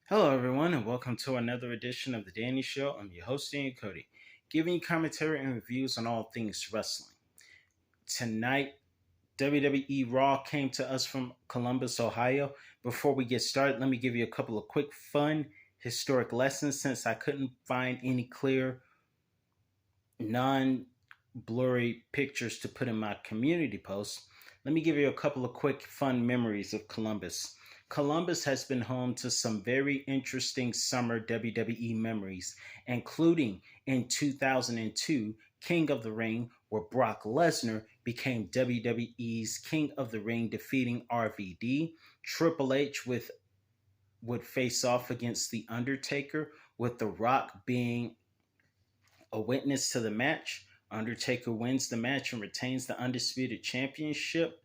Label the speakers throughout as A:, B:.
A: Hello, everyone, and welcome to another edition of The Danny Show. I'm your host, Danny Cody, giving you commentary and reviews on all things wrestling. Tonight, WWE Raw came to us from Columbus, Ohio. Before we get started, let me give you a couple of quick, fun, historic lessons since I couldn't find any clear, non blurry pictures to put in my community post. Let me give you a couple of quick, fun memories of Columbus. Columbus has been home to some very interesting summer WWE memories, including in 2002, King of the Ring, where Brock Lesnar became WWE's King of the Ring, defeating RVD. Triple H would face off against The Undertaker, with The Rock being a witness to the match. Undertaker wins the match and retains the Undisputed Championship.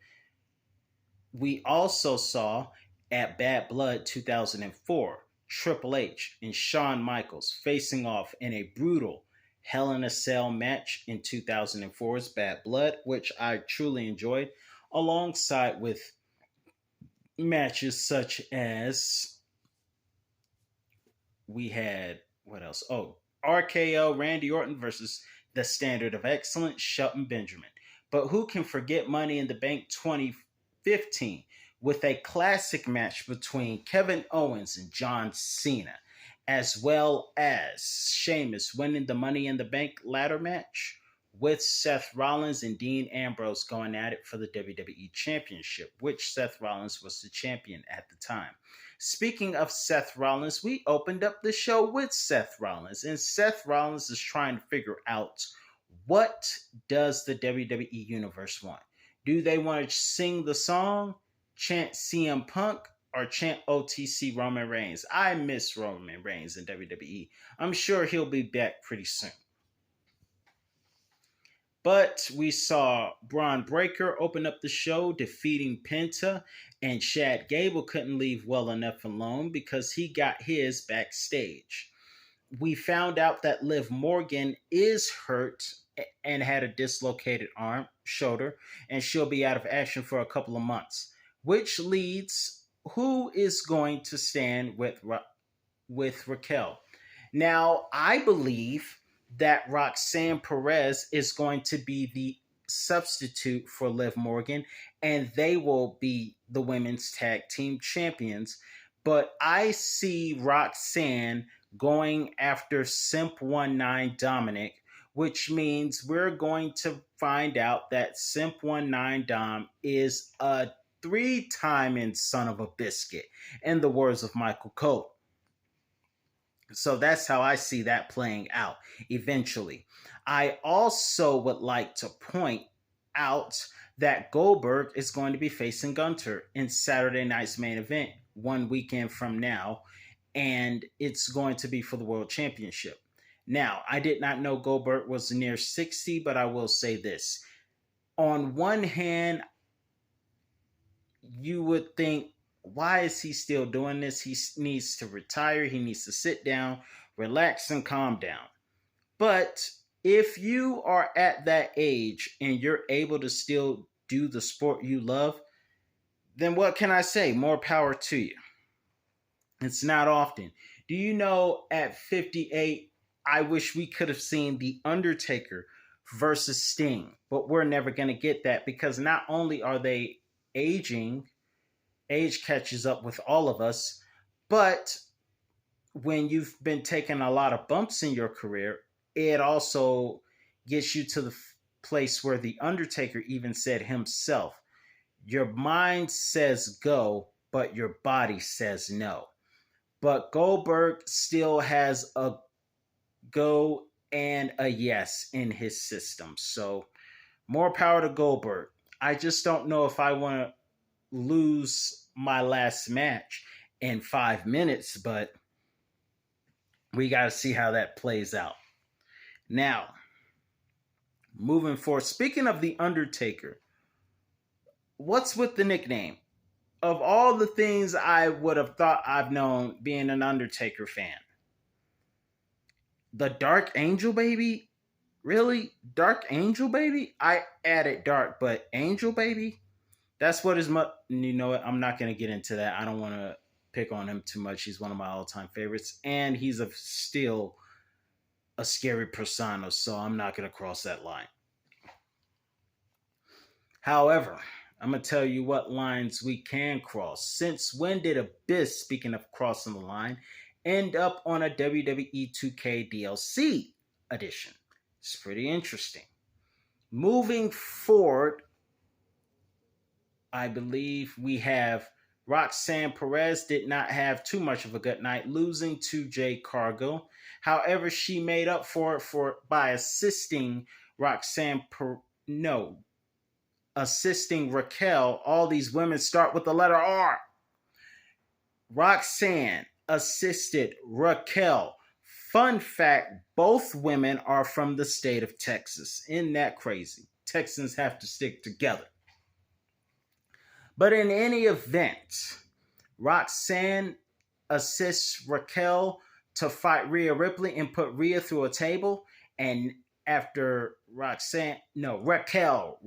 A: We also saw at Bad Blood 2004, Triple H and Shawn Michaels facing off in a brutal Hell in a Cell match in 2004's Bad Blood, which I truly enjoyed, alongside with matches such as we had, what else? Oh, RKO Randy Orton versus the Standard of Excellence, Shelton Benjamin. But who can forget Money in the Bank 2015 with a classic match between Kevin Owens and John Cena, as well as Sheamus winning the Money in the Bank ladder match with Seth Rollins and Dean Ambrose going at it for the WWE Championship, which Seth Rollins was the champion at the time. Speaking of Seth Rollins, we opened up the show with Seth Rollins, and Seth Rollins is trying to figure out, what does the WWE Universe want? Do they want to sing the song, chant CM Punk, or chant OTC Roman Reigns? I miss Roman Reigns in WWE. I'm sure he'll be back pretty soon. But we saw Braun Breaker open up the show, defeating Penta, and Chad Gable couldn't leave well enough alone because he got his backstage. We found out that Liv Morgan is hurt and had a dislocated shoulder, and she'll be out of action for a couple of months, which leads who is going to stand with Raquel. Now, I believe that Roxanne Perez is going to be the substitute for Liv Morgan, and they will be the women's tag team champions. But I see Roxanne going after Simp 19 Dominic, which means we're going to find out that Simp 19 Dom is a three-timing son of a biscuit, in the words of Michael Cole. So that's how I see that playing out eventually. I also would like to point out that Goldberg is going to be facing Gunter in Saturday night's main event 1 weekend from now, and it's going to be for the World Championship. Now, I did not know Goldberg was near 60, but I will say this. On one hand, you would think, why is he still doing this? He needs to retire. He needs to sit down, relax, and calm down. But if you are at that age and you're able to still do the sport you love, then what can I say? More power to you. It's not often. Do you know at 58, I wish we could have seen The Undertaker versus Sting, but we're never going to get that because not only are they aging, age catches up with all of us, but when you've been taking a lot of bumps in your career, it also gets you to the place where The Undertaker even said himself, your mind says go, but your body says no. But Goldberg still has a go and a yes in his system. So more power to Goldberg. I just don't know if I want to lose my last match in 5 minutes, but we got to see how that plays out. Now, moving forward, speaking of The Undertaker, what's with the nickname? Of all the things I would have thought I've known being an Undertaker fan, the Dark Angel Baby? Really? Dark Angel Baby? I added Dark, but Angel Baby? That's what is you know what? I'm not going to get into that. I don't want to pick on him too much. He's one of my all-time favorites, and he's still a scary persona, so I'm not going to cross that line. However, I'm going to tell you what lines we can cross. Since when did Abyss, speaking of crossing the line, end up on a WWE 2K DLC edition? It's pretty interesting. Moving forward, I believe we have Roxanne Perez did not have too much of a good night, losing to Jade Cargill. However, she made up for it by assisting assisting Raquel. All these women start with the letter R. Roxanne assisted Raquel. Fun fact, both women are from the state of Texas. Isn't that crazy? Texans have to stick together. But in any event, Roxanne assists Raquel to fight Rhea Ripley and put Rhea through a table. And after Raquel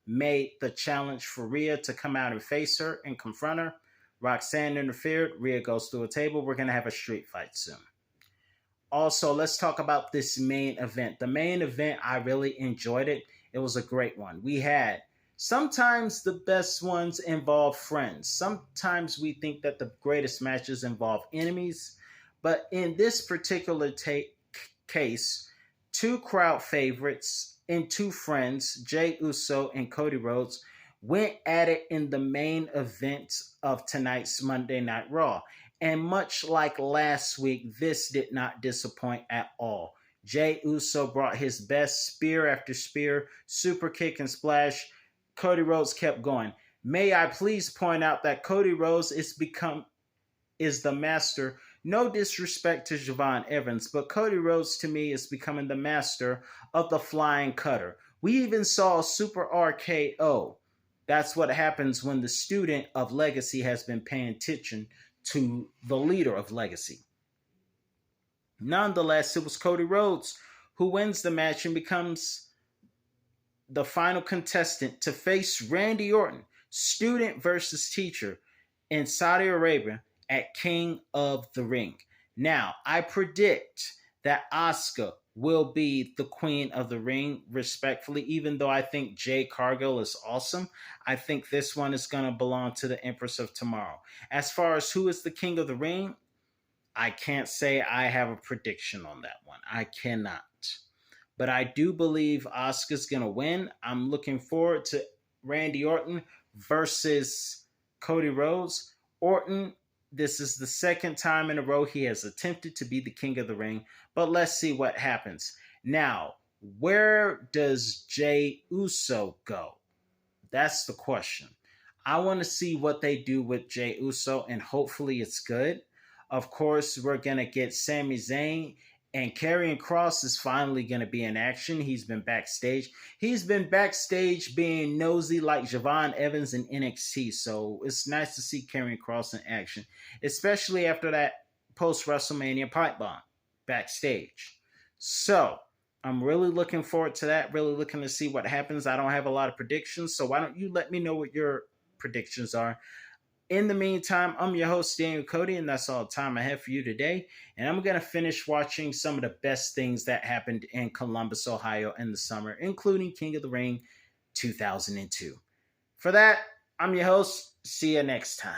A: made the challenge for Rhea to come out and face her and confront her, Roxanne interfered. Rhea goes through a table. We're going to have a street fight soon. Also, let's talk about this main event. The main event, I really enjoyed it. It was a great one. We had sometimes the best ones involve friends. Sometimes we think that the greatest matches involve enemies. But in this particular case, two crowd favorites and two friends, Jey Uso and Cody Rhodes, went at it in the main event of tonight's Monday Night Raw. And much like last week, this did not disappoint at all. Jey Uso brought his best, spear after spear, super kick and splash. Cody Rhodes kept going. May I please point out that Cody Rhodes is the master. No disrespect to Javon Evans, but Cody Rhodes to me is becoming the master of the flying cutter. We even saw a super RKO. That's what happens when the student of Legacy has been paying attention to the leader of Legacy. Nonetheless, it was Cody Rhodes who wins the match and becomes the final contestant to face Randy Orton, student versus teacher, in Saudi Arabia at King of the Ring. Now, I predict that Asuka will be the Queen of the Ring, respectfully, even though I think Jade Cargill is awesome. I think this one is going to belong to the Empress of Tomorrow. As far as who is the King of the Ring, I can't say I have a prediction on that one. I cannot. But I do believe Asuka's going to win. I'm looking forward to Randy Orton versus Cody Rhodes. Orton, this is the second time in a row he has attempted to be the King of the Ring. But let's see what happens. Now, where does Jey Uso go? That's the question. I want to see what they do with Jey Uso, and hopefully it's good. Of course, we're going to get Sami Zayn, and Karrion Kross is finally going to be in action. He's been backstage. He's been backstage being nosy like Javon Evans in NXT, so it's nice to see Karrion Kross in action, especially after that post-WrestleMania pipe bomb backstage. So, I'm really looking forward to that, really looking to see what happens. I don't have a lot of predictions, so why don't you let me know what your predictions are. In the meantime, I'm your host, Daniel Cody, and that's all the time I have for you today. And I'm going to finish watching some of the best things that happened in Columbus, Ohio in the summer, including King of the Ring 2002. For that, I'm your host. See you next time.